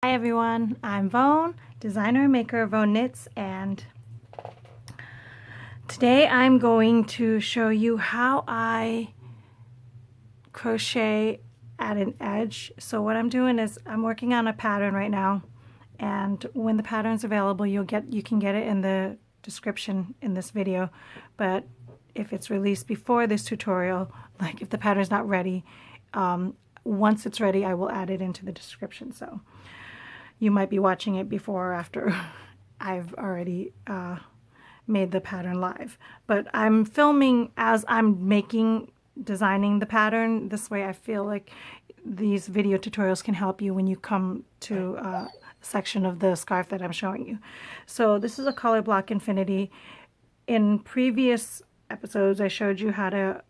Hi everyone, I'm Vone, designer and maker of Vone Knits, and today I'm going to show you how I crochet at an edge. So what I'm doing is I'm working on a pattern right now, and when the pattern's available you can get it in the description in this video, but if it's released before this tutorial, like if the pattern's not ready, once it's ready I will add it into the description. So you might be watching it before or after I've already made the pattern live. But I'm filming as I'm designing the pattern. This way I feel like these video tutorials can help you when you come to a section of the scarf that I'm showing you. So this is a color block infinity. In previous episodes I showed you how to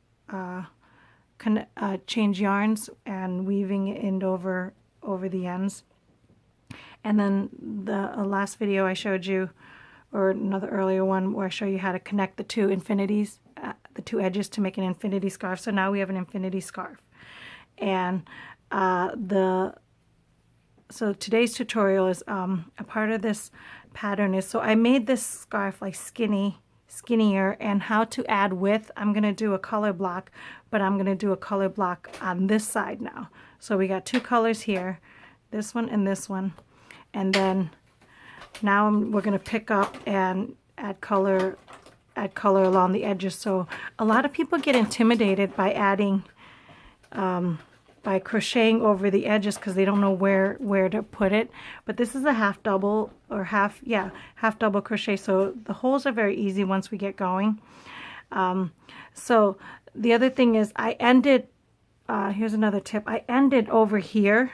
change yarns and weaving end over the ends. And then the last video I showed you, or another earlier one, where I show you how to connect the two infinities, the two edges to make an infinity scarf. So now we have an infinity scarf. And so today's tutorial is a part of this pattern is, so I made this scarf like skinnier, and how to add width. I'm going to do a color block, but I'm going to do a color block on this side now. So we got two colors here, this one and this one. And then now we're going to pick up and add color along the edges. So a lot of people get intimidated by adding, by crocheting over the edges because they don't know where to put it. But this is a half double or half double crochet. So the holes are very easy once we get going. So the other thing is I ended, here's another tip, I ended over here.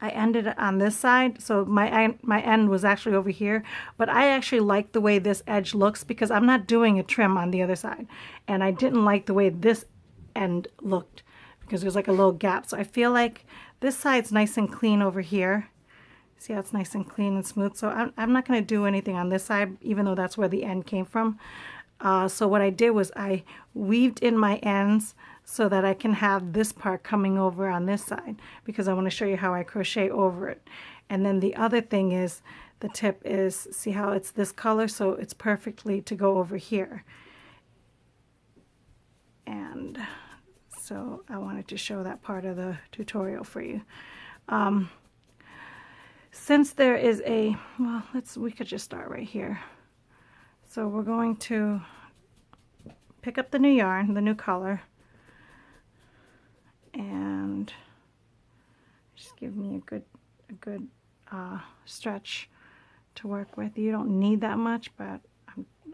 I ended on this side, so my end was actually over here, but I actually like the way this edge looks because I'm not doing a trim on the other side, and I didn't like the way this end looked because there's like a little gap. So I feel like this side's nice and clean over here. See how it's nice and clean and smooth? So I'm not going to do anything on this side, even though that's where the end came from. So what I did was I weaved in my ends so that I can have this part coming over on this side, because I want to show you how I crochet over it. And then the other thing is, the tip is, see how it's this color, so it's perfectly to go over here. And so I wanted to show that part of the tutorial for you. Since there is a, well, we could just start right here. So we're going to pick up the new yarn, the new color, and just give me a good stretch to work with. You don't need that much, but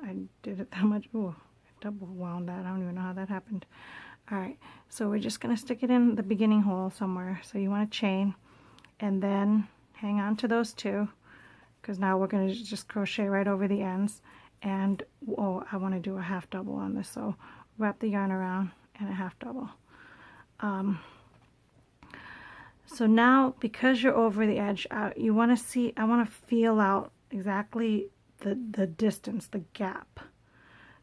I did it that much. Ooh, I double wound that. I don't even know how that happened. All right, so we're just going to stick it in the beginning hole somewhere. So you want to chain and then hang on to those two, because now we're going to just crochet right over the ends. And oh, I want to do a half double on this, so wrap the yarn around and a half double. So now, because you're over the edge, you want to see, I want to feel out exactly the distance, the gap.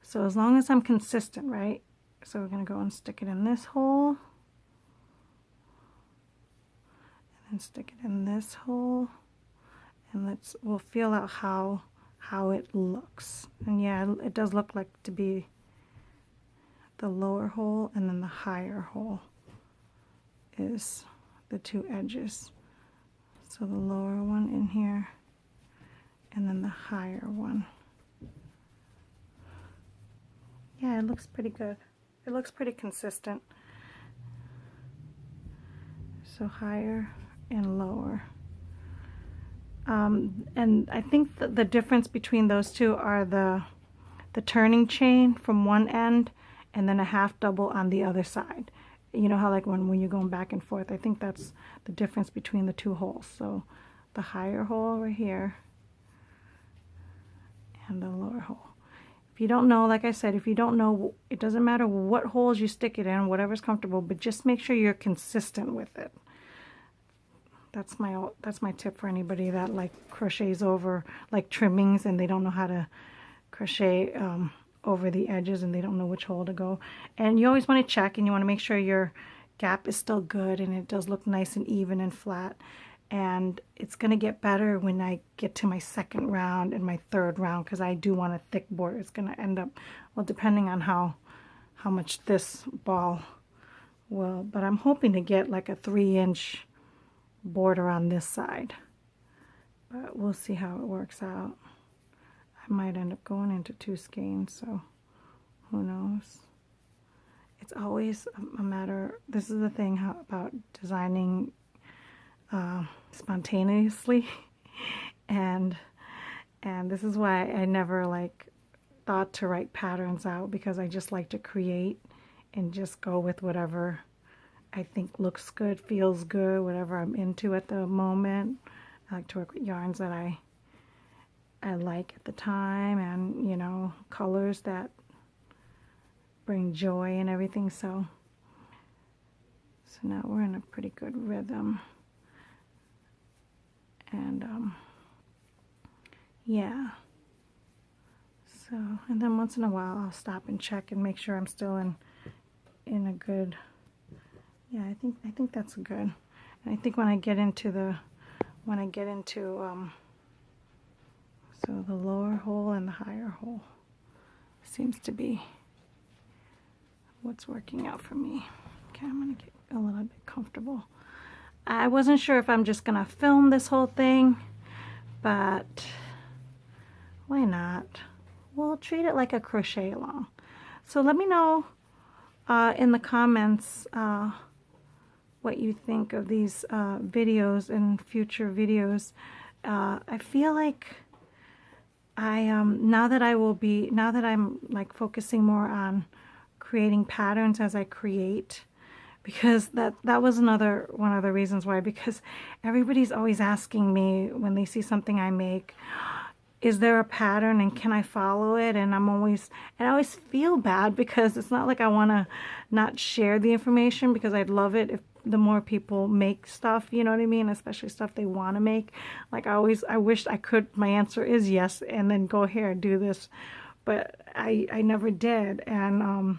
So as long as I'm consistent, right? So we're going to go and stick it in this hole, and then stick it in this hole, and we'll feel out how it looks. And yeah, it does look like to be the lower hole, and then the higher hole is the two edges. So the lower one in here, and then the higher one. Yeah, it looks pretty good. It looks pretty consistent. So higher and lower. And I think the difference between those two are the turning chain from one end and then a half double on the other side. You know how like when you're going back and forth, I think that's the difference between the two holes. So the higher hole over here and the lower hole. If you don't know, like I said, if you don't know, it doesn't matter what holes you stick it in, whatever's comfortable, but just make sure you're consistent with it. That's my tip for anybody that like crochets over like trimmings and they don't know how to crochet over the edges and they don't know which hole to go. And you always want to check, and you want to make sure your gap is still good and it does look nice and even and flat. and it's going to get better when I get to my second round and my third round, because I do want a thick border. It's going to end up, well, depending on how much this ball will, but I'm hoping to get like a 3-inch border on this side, but we'll see how it works out. I might end up going into 2 skeins, so who knows. It's always a matter, this is the thing about designing spontaneously, and this is why I never like thought to write patterns out, because I just like to create and just go with whatever I think looks good, feels good, whatever I'm into at the moment. I like to work with yarns that I like at the time, and you know, colors that bring joy and everything. So now we're in a pretty good rhythm, and yeah. So, and then once in a while I'll stop and check and make sure I'm still in a good, yeah, I think that's good. And I think when I get into so the lower hole and the higher hole seems to be what's working out for me. Okay, I'm gonna get a little bit comfortable. I wasn't sure if I'm just gonna film this whole thing, but why not? We'll treat it like a crochet along. So let me know in the comments what you think of these videos and future videos. I feel like now that I'm like focusing more on creating patterns as I create, because that was one of the reasons why, because everybody's always asking me when they see something I make, is there a pattern and can I follow it? And I always feel bad, because it's not like I want to not share the information, because I'd love it if the more people make stuff, you know what I mean? Especially stuff they want to make. Like I wish I could, my answer is yes, and then go here and do this. But I never did. And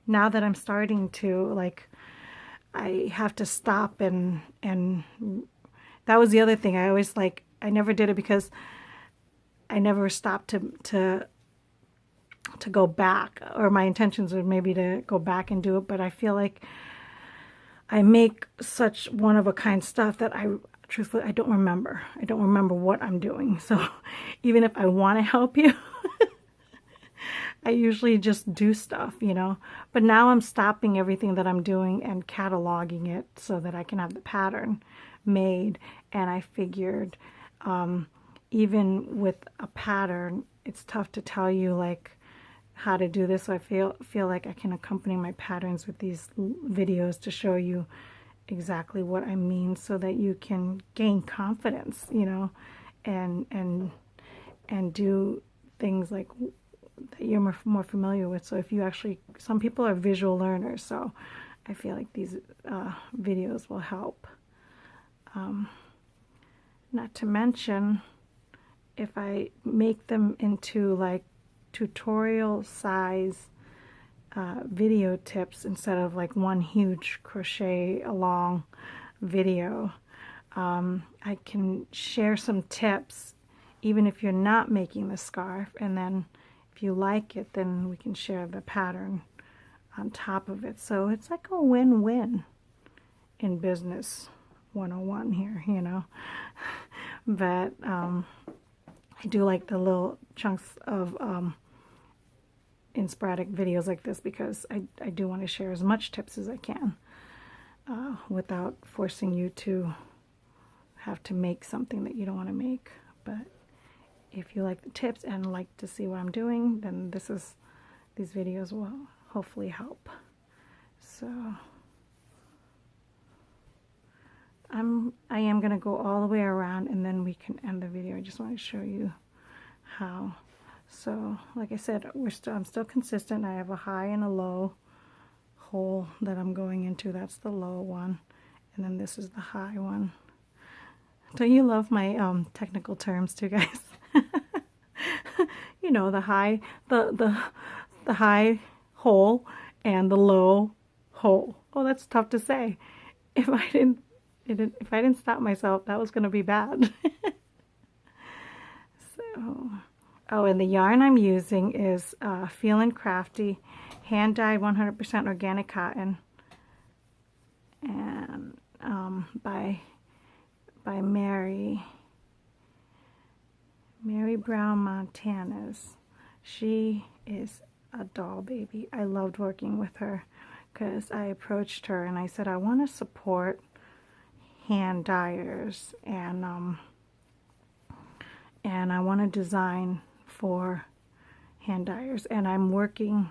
now that I'm starting to, like, I have to stop and that was the other thing. I never did it because I never stopped to go back, or my intentions were maybe to go back and do it, but I feel like I make such one-of-a-kind stuff that truthfully, I don't remember. I don't remember what I'm doing. So even if I want to help you, I usually just do stuff, you know. But now I'm stopping everything that I'm doing and cataloging it so that I can have the pattern made. And I figured even with a pattern, it's tough to tell you like how to do this. So I feel like I can accompany my patterns with these videos to show you exactly what I mean, so that you can gain confidence, you know, and do things like that you're more familiar with. So if you actually, some people are visual learners, so I feel like these videos will help. Not to mention, if I make them into like tutorial size video tips instead of like one huge crochet along video, I can share some tips even if you're not making the scarf, and then if you like it, then we can share the pattern on top of it. So it's like a win-win in business 101 here, you know. But I do like the little chunks of sporadic videos like this, because I do want to share as much tips as I can without forcing you to have to make something that you don't want to make. But if you like the tips and like to see what I'm doing, then these videos will hopefully help. So I am going to go all the way around, and then we can end the video. I just want to show you how. So like I said, I'm still consistent. I have a high and a low hole that I'm going into. That's the low one, and then this is the high one. Don't you love my technical terms too, guys? You know, the high hole and the low hole. Oh, that's tough to say. If I didn't if I didn't stop myself, that was going to be bad. So, oh, and the yarn I'm using is Feelin' Crafty, hand-dyed 100% organic cotton, and by Mary Brown Montanas. She is a doll baby. I loved working with her because I approached her and I said I want to support hand dyers, and I want to design for hand dyers, and I'm working,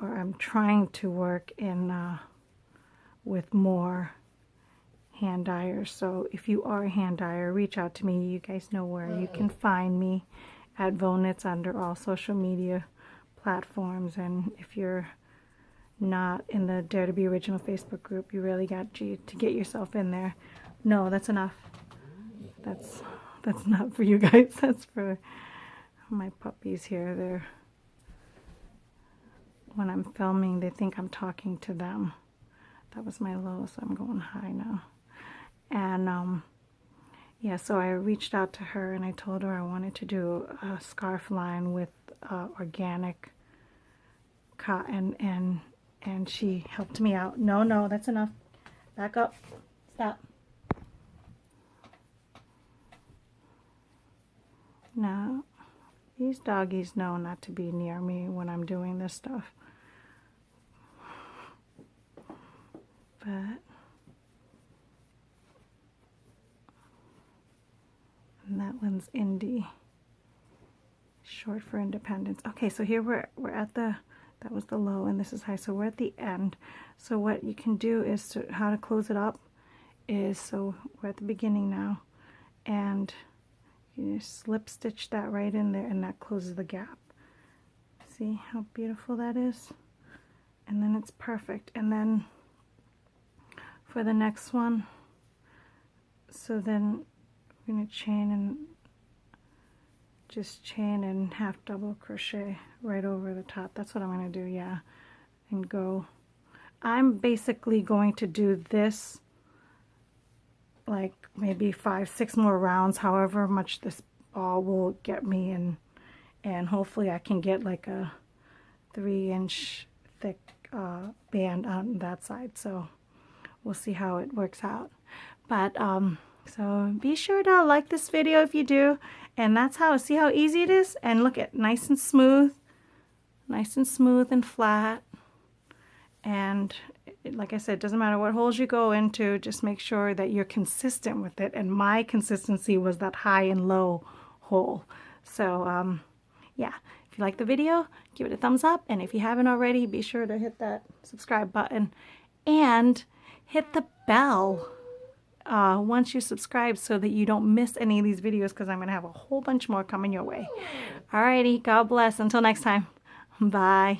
or I'm trying to work in with more hand dyers. So if you are a hand dyer, reach out to me. You guys know where you can find me, at Vonitz under all social media platforms. And if you're not in the Dare to Be Original Facebook group, you really got to get yourself in there. No, that's enough. That's not for you guys. That's for my puppies here. They're, when I'm filming, they think I'm talking to them. That was my low, so I'm going high now. And yeah, so I reached out to her and I told her I wanted to do a scarf line with organic cotton, and she helped me out. No, that's enough. Back up. Stop. No, these doggies know not to be near me when I'm doing this stuff. But, and that one's Indie, short for independence. Okay, so here we're at the, that was the low and this is high, so we're at the end. So what you can do is how to close it up is, so we're at the beginning now, and you just slip stitch that right in there, and that closes the gap. See how beautiful that is? And then it's perfect. And then for the next one, so then we're going to chain and just chain and half double crochet right over the top. That's what I'm going to do, yeah. And go. I'm basically going to do this like maybe 5-6 more rounds, however much this ball will get me, and hopefully I can get like a 3-inch thick band on that side. So we'll see how it works out. But so be sure to like this video if you do, and that's how, see how easy it is, and look at nice and smooth and flat. And like I said, it doesn't matter what holes you go into, just make sure that you're consistent with it. And my consistency was that high and low hole. So yeah, if you like the video, give it a thumbs up, and if you haven't already, be sure to hit that subscribe button and hit the bell once you subscribe, so that you don't miss any of these videos, because I'm going to have a whole bunch more coming your way. Alrighty, God bless. Until next time, bye.